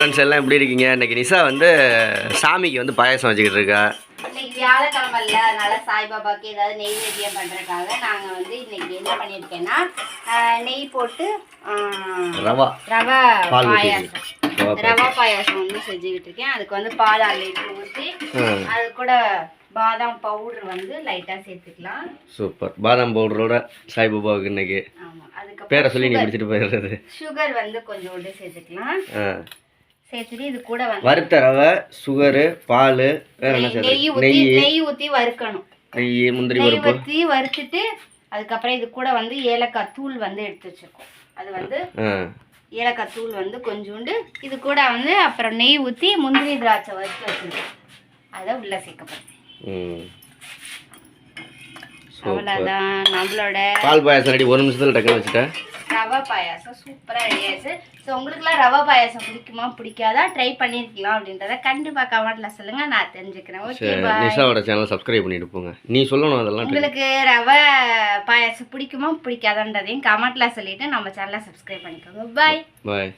Friends எல்லாம் எப்படி இருக்கீங்க? இன்னைக்கு நிஷா வந்து சாமிக்கு வந்து பாயாசம் வச்சுக்கிட்டு இருக்கா. இன்னைக்கு வியாழக்கிழமை இல்லை, அதனால சாய்பாபாக்கு ஏதாவது நெய்வேத்தியம் பண்ணுறதுக்காக நாங்கள் வந்து இன்னைக்கு என்ன பண்ணியிருக்கேன்னா நெய் போட்டு ரவா பாயாசம் வந்து செஞ்சுக்கிட்டு இருக்கேன். அதுக்கு வந்து பால் 1 லிட்டர் ஊற்றி அது கூட பாதாம் பவுடர் வந்து லைட்டாக சேர்த்துக்கலாம். சூப்பர். பாதாம் பவுடரோட சாய்பாபாவுக்கு இன்னைக்கு. ஆமாம், அதுக்கு பேரை சொல்லி நீ பிடிச்சிட்டு போயிடுறது. சுகர் வந்து கொஞ்சோண்டு சேர்த்துக்கலாம். சேர்த்துட்டு இது கூட வந்து வறுத்த ரவை, சுகரு, பால், நெய் ஊற்றி வறுக்கணும். நெய், முந்திரி பருப்பு ஊற்றி வறுத்துட்டு அதுக்கப்புறம் இது கூட வந்து ஏலக்காய் தூள் வந்து எடுத்து வச்சிருக்கோம். அது வந்து ஏலக்காய் தூள் வந்து கொஞ்சோண்டு இது கூட வந்து அப்புறம் நெய் ஊற்றி முந்திரி திராட்சை வறுத்து வச்சிருக்கோம். அதை உள்ள சேர்க்கப்படும். அவ்வளோதான் நம்மளோட பால் பாயாசம் ரெடி. 1 நிமிஷத்தில் டக்குன்னு வச்சுட்டேன். ரவா பாயாசம் சூப்பராக ரெடி ஆயிடுச்சு. ஸோ உங்களுக்குலாம் ரவா பாயாசம் பிடிக்குமா பிடிக்காதா, ட்ரை பண்ணியிருக்கலாம் அப்படின்றத கண்டிப்பாக கமெண்ட்ல சொல்லுங்கள், நான் தெரிஞ்சுக்கிறேன். ஓகே, நிஷாவோட சேனல் சப்ஸ்கிரைப் பண்ணிட்டு போங்க. நீ சொல்லணும் அதெல்லாம். உங்களுக்கு ரவா பாயாசம் பிடிக்குமா பிடிக்காதான்றதையும் கமெண்ட்ல சொல்லிட்டு நம்ம சேனலை சப்ஸ்கிரைப் பண்ணிக்கோங்க. பாய்.